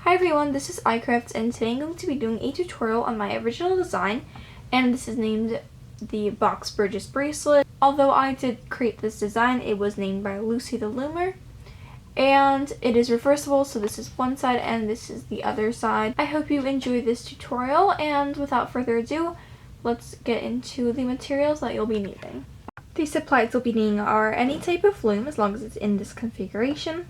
Hi everyone, this is iCrafts and today I'm going to be doing a tutorial on my original design, and this is named the Box Bridges Bracelet. Although I did create this design, it was named by Lucy the Loomer, and it is reversible, so this is one side and this is the other side. I hope you enjoy this tutorial, and without further ado, let's get into the materials that you'll be needing. The supplies you'll be needing are any type of loom as long as it's in this configuration,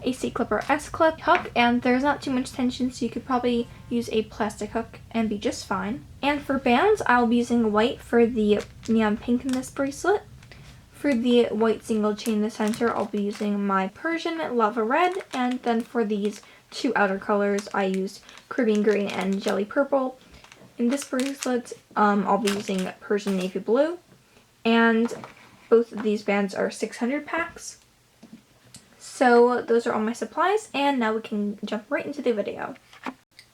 a C-clip or S-clip, hook, and there's not too much tension, so you could probably use a plastic hook and be just fine. And for bands, I'll be using white for the neon pink in this bracelet. For the white single chain in the center, I'll be using my Persian lava red, and then for these two outer colors, I used Caribbean green and jelly purple. In this bracelet, I'll be using Persian navy blue, and both of these bands are 600 packs. So those are all my supplies, and now we can jump right into the video.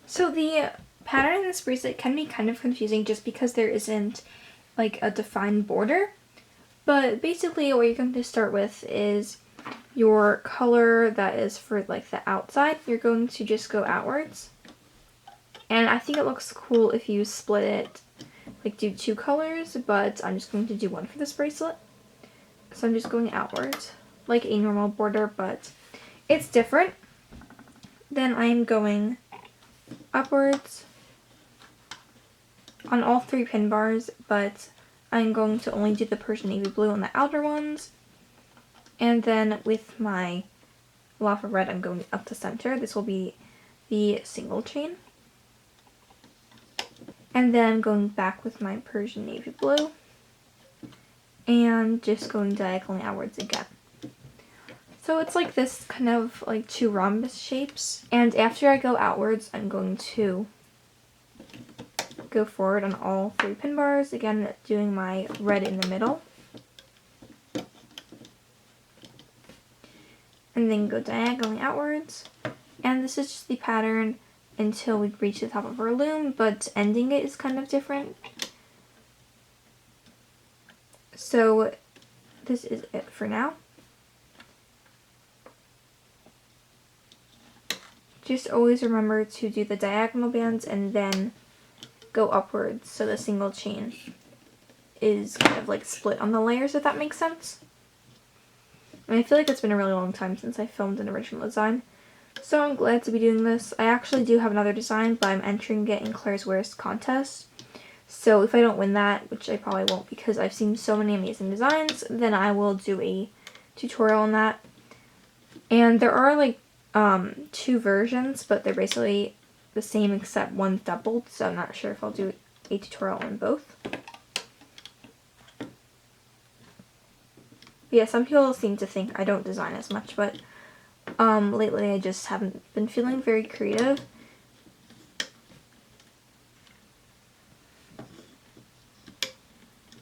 So the pattern in this bracelet can be kind of confusing just because there isn't like a defined border. But basically what you're going to start with is your color that is for like the outside. You're going to just go outwards. And I think it looks cool if you split it, like do two colors, but I'm just going to do one for this bracelet. So I'm just going outwards, like a normal border, but it's different. Then I'm going upwards on all three pin bars, but I'm going to only do the Persian navy blue on the outer ones. And then with my lava red, I'm going up the center. This will be the single chain. And then I'm going back with my Persian navy blue and just going diagonally outwards again. So it's like this kind of like two rhombus shapes. And after I go outwards, I'm going to go forward on all three pin bars, again doing my red in the middle. And then go diagonally outwards. And this is just the pattern until we reach the top of our loom, but ending it is kind of different. So this is it for now. Just always remember to do the diagonal bands and then go upwards so the single chain is kind of like split on the layers, if that makes sense. And I feel like it's been a really long time since I filmed an original design, so I'm glad to be doing this. I actually do have another design, but I'm entering it in Claire's Wears contest. So if I don't win that, which I probably won't because I've seen so many amazing designs, then I will do a tutorial on that. And there are like two versions, but they're basically the same except one's doubled, so I'm not sure if I'll do a tutorial on both. But yeah, some people seem to think I don't design as much, but lately I just haven't been feeling very creative.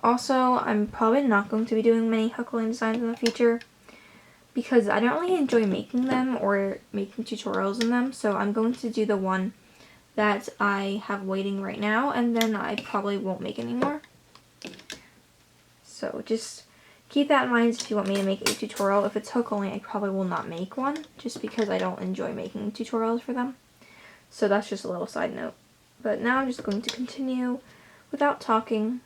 Also, I'm probably not going to be doing many hook line designs in the future because I don't really enjoy making them or making tutorials in them, so I'm going to do the one that I have waiting right now, and then I probably won't make any more. So just keep that in mind if you want me to make a tutorial. If it's hook only, I probably will not make one, just because I don't enjoy making tutorials for them. So that's just a little side note. But now I'm just going to continue without talking.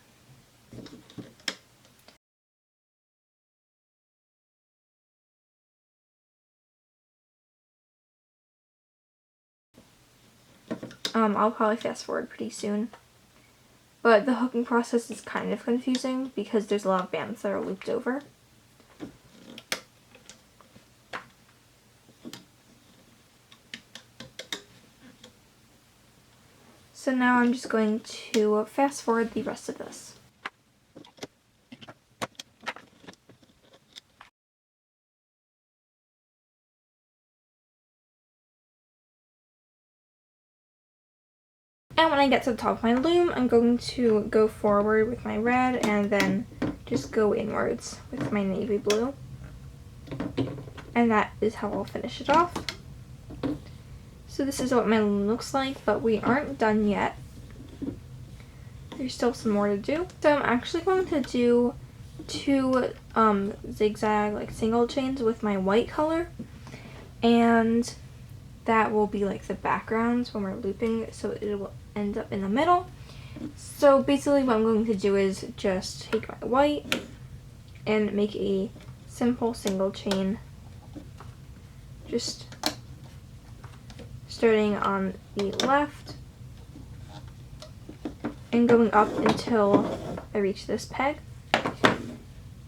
I'll probably fast forward pretty soon. But the hooking process is kind of confusing because there's a lot of bands that are looped over. So now I'm just going to fast forward the rest of this. And when I get to the top of my loom, I'm going to go forward with my red and then just go inwards with my navy blue. And that is how I'll finish it off. So this is what my loom looks like, but we aren't done yet. There's still some more to do. So I'm actually going to do two zigzag like single chains with my white color, and that will be like the background when we're looping, so it will end up in the middle. So basically what I'm going to do is just take my white and make a simple single chain, just starting on the left and going up until I reach this peg,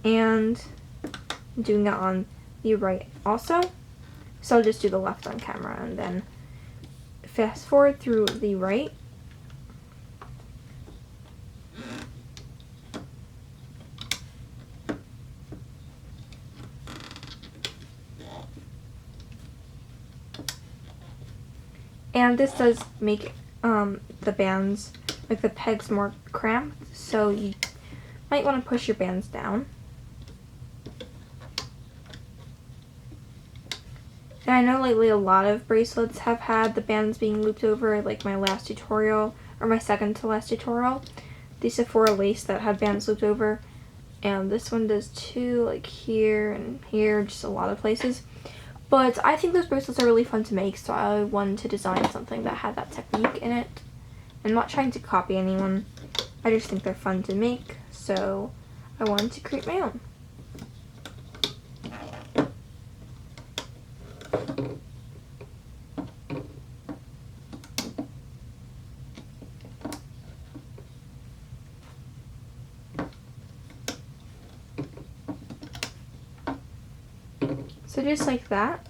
and doing it on the right also. So I'll just do the left on camera and then fast forward through the right. And this does make the bands, like the pegs, more cramped, so you might want to push your bands down. And I know lately a lot of bracelets have had the bands being looped over, like my last tutorial, or my second to last tutorial. The Sephora lace that had bands looped over, and this one does too, like here and here, just a lot of places. But I think those bracelets are really fun to make, so I wanted to design something that had that technique in it. I'm not trying to copy anyone, I just think they're fun to make, so I wanted to create my own. So just like that.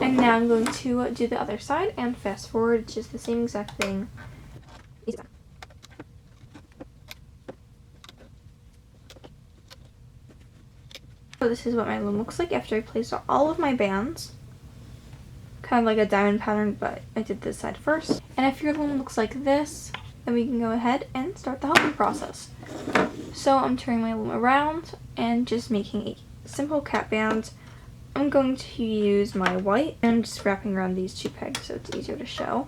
And now I'm going to do the other side and fast forward, it's just the same exact thing. So this is what my loom looks like after I placed all of my bands. Kind of like a diamond pattern, but I did this side first. And if your loom looks like this, then we can go ahead and start the helping process. So I'm turning my loom around and just making a simple cap band. I'm going to use my white and just wrapping around these two pegs so it's easier to show.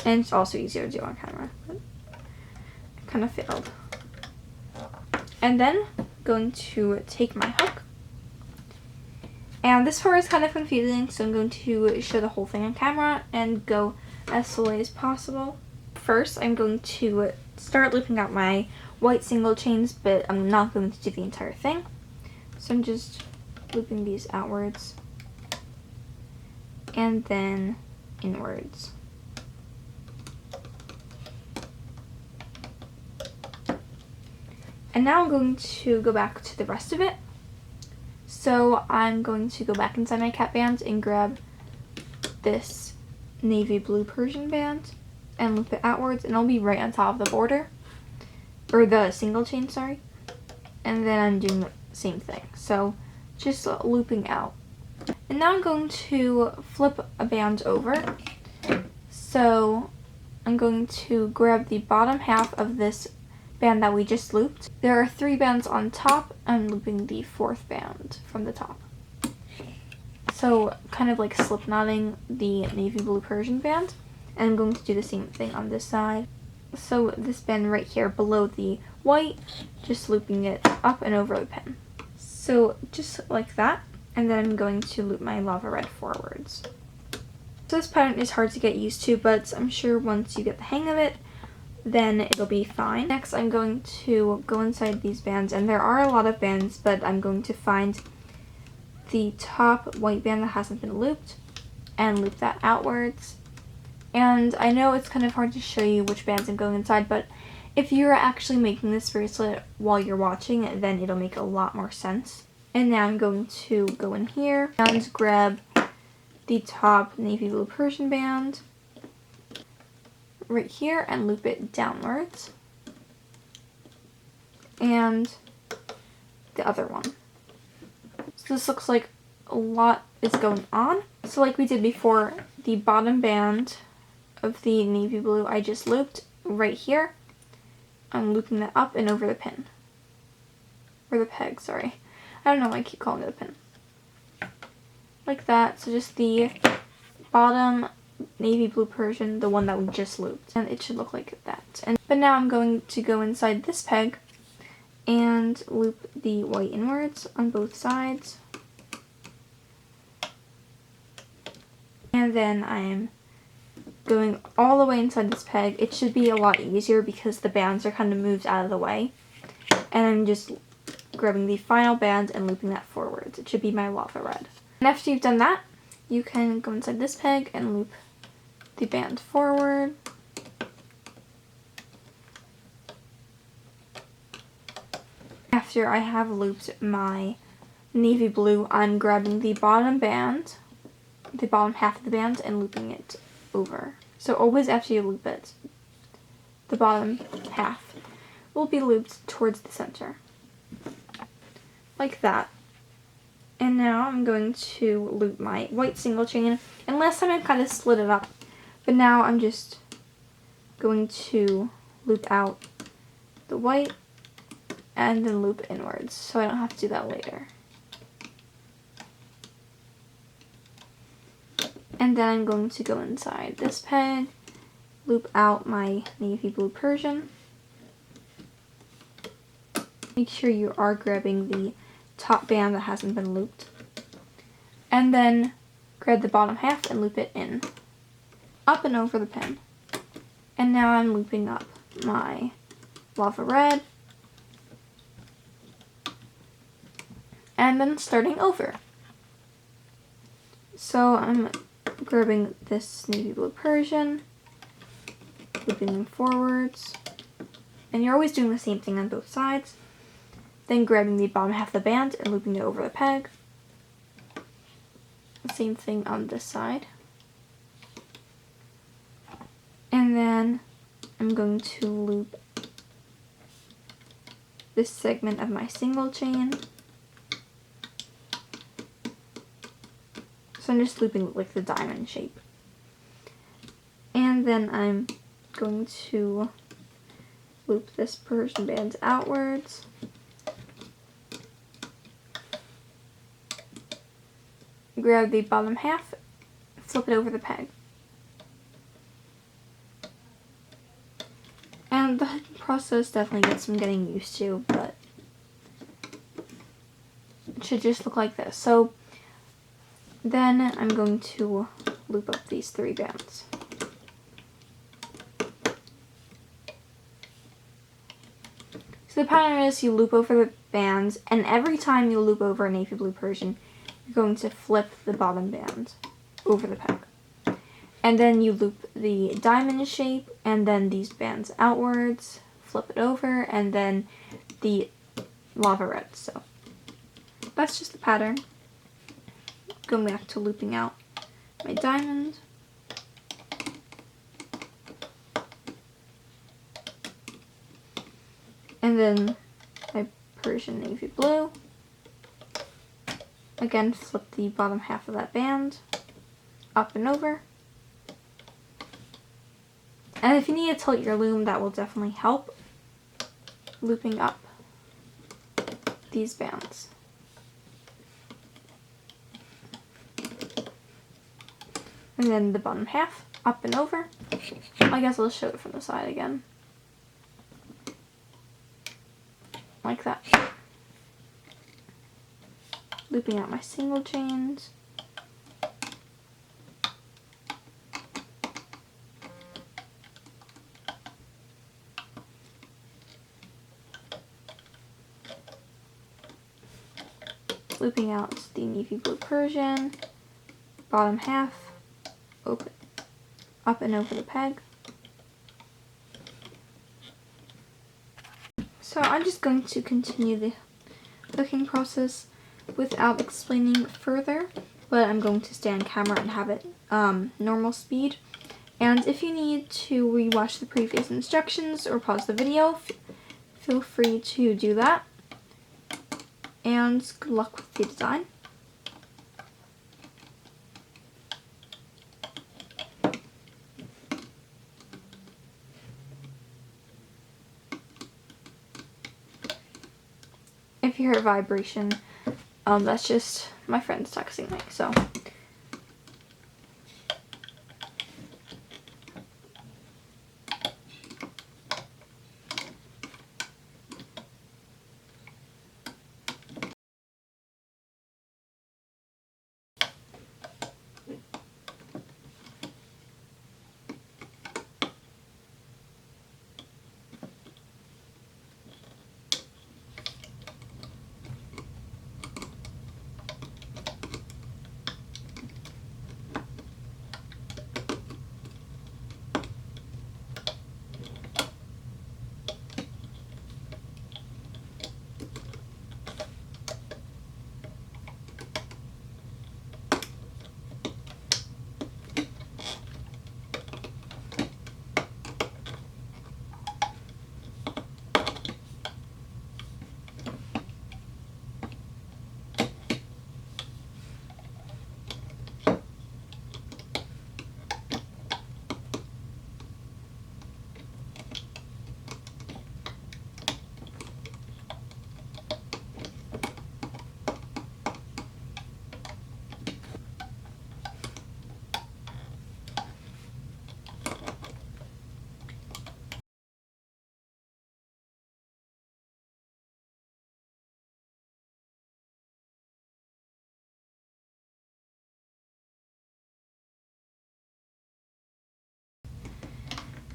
And it's also easier to do on camera, but I kind of failed. And then going to take my hook. And this part is kind of confusing, so I'm going to show the whole thing on camera and go as slowly as possible. First, I'm going to start looping out my white single chains, but I'm not going to do the entire thing. So I'm just looping these outwards and then inwards. And now I'm going to go back to the rest of it. So I'm going to go back inside my cap band and grab this navy blue Persian band and loop it outwards, and it'll be right on top of the border, or the single chain, sorry. And then I'm doing the same thing, so just looping out. And now I'm going to flip a band over. So I'm going to grab the bottom half of this band that we just looped. There are 3 bands on top. I'm looping the 4th band from the top. So kind of like slip knotting the navy blue Persian band. And I'm going to do the same thing on this side. So this band right here below the white, just looping it up and over the pin. So just like that. And then I'm going to loop my lava red forwards. So this pattern is hard to get used to, but I'm sure once you get the hang of it, then it'll be fine. Next, I'm going to go inside these bands, and there are a lot of bands, but I'm going to find the top white band that hasn't been looped and loop that outwards. And I know it's kind of hard to show you which bands I'm going inside, but if you're actually making this bracelet while you're watching, then it'll make a lot more sense. And now I'm going to go in here and grab the top navy blue Persian band right here and loop it downwards, and the other one. So this looks like a lot is going on. So like we did before, the bottom band of the navy blue I just looped right here. I'm looping that up and over the pin, or the peg, sorry. I don't know why I keep calling it a pin. Like that, so just the bottom navy blue Persian, the one that we just looped, and it should look like that. But now I'm going to go inside this peg and loop the white inwards on both sides, And then I'm going all the way inside this peg. It should be a lot easier because the bands are kind of moved out of the way. And I'm just grabbing the final band and looping that forwards. It should be my lava red. And after you've done that, you can go inside this peg and loop the band forward. After I have looped my navy blue, I'm grabbing the bottom band, the bottom half of the band, and looping it over. So always after you loop it, the bottom half will be looped towards the center. Like that. And now I'm going to loop my white single chain. And last time I kind of slid it up, but now I'm just going to loop out the white and then loop inwards, so I don't have to do that later. And then I'm going to go inside this peg, loop out my navy blue Persian. Make sure you are grabbing the top band that hasn't been looped. And then grab the bottom half and loop it in, up and over the pin. And now I'm looping up my lava red, and then starting over. So I'm grabbing this navy blue Persian, looping them forwards, and you're always doing the same thing on both sides. Then grabbing the bottom half of the band and looping it over the peg. The same thing on this side. And then I'm going to loop this segment of my single chain. So I'm just looping like the diamond shape. And then I'm going to loop this Persian band outwards. Grab the bottom half, flip it over the peg. And the process definitely gets some getting used to, but it should just look like this. So then I'm going to loop up these 3 bands. So the pattern is you loop over the bands, and every time you loop over a navy blue Persian, you're going to flip the bottom band over the peg. And then you loop the diamond shape, and then these bands outwards, flip it over, and then the lava red. So that's just the pattern. Going back to looping out my diamond. And then my Persian navy blue. Again, flip the bottom half of that band up and over. And if you need to tilt your loom, that will definitely help. Looping up these bands. And then the bottom half, up and over. I guess I'll show it from the side again. Like that. Looping out my single chains. Looping out the navy blue Persian, bottom half, open, up and over the peg. So I'm just going to continue the hooking process without explaining further, but I'm going to stay on camera and have it normal speed. And if you need to rewatch the previous instructions or pause the video, feel free to do that. And good luck with the design. If you hear a vibration, that's just my friends texting me, so.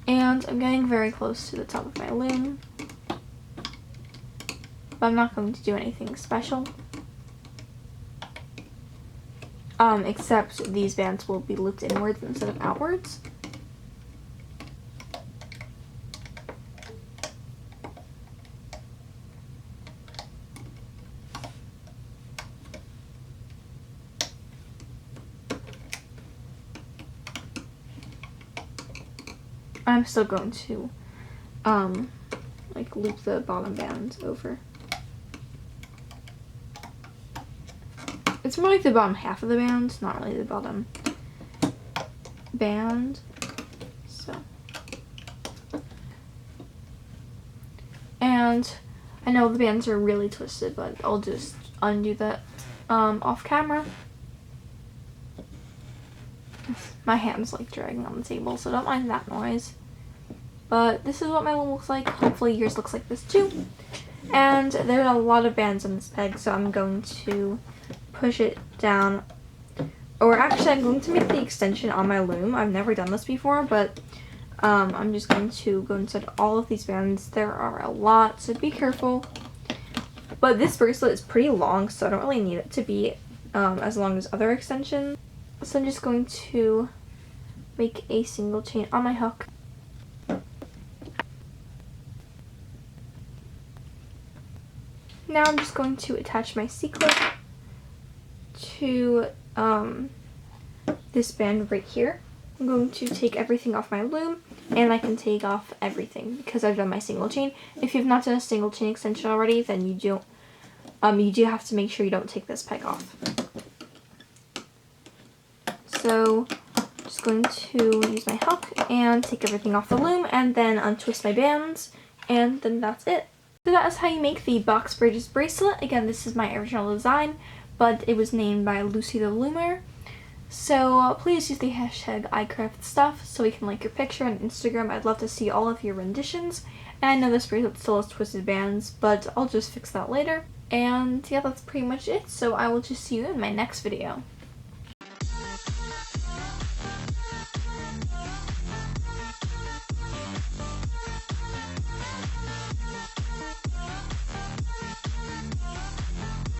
And I'm getting very close to the top of my loom, but I'm not going to do anything special. Except these bands will be looped inwards instead of outwards. I'm still going to like loop the bottom bands over. It's more like the bottom half of the band, not really the bottom band. So, and I know the bands are really twisted, but I'll just undo that off camera. My hand's like dragging on the table, so don't mind that noise. But this is what my loom looks like. Hopefully yours looks like this too. And there's a lot of bands on this peg, so I'm going to push it down. Or actually, I'm going to make the extension on my loom. I've never done this before, but I'm just going to go inside all of these bands. There are a lot, so be careful. But this bracelet is pretty long, so I don't really need it to be as long as other extensions. So I'm just going to make a single chain on my hook. Now I'm just going to attach my C-clip to this band right here. I'm going to take everything off my loom, and I can take off everything because I've done my single chain. If you've not done a single chain extension already, then you do have to make sure you don't take this peg off. So I'm just going to use my hook and take everything off the loom and then untwist my bands, and then that's it. So that is how you make the Box Bridges bracelet. Again, this is my original design, but it was named by Lucy the Loomer. So please use the hashtag iCraftsStuff so we can like your picture on Instagram. I'd love to see all of your renditions. And I know this bracelet still has twisted bands, but I'll just fix that later. And yeah, that's pretty much it. So I will just see you in my next video.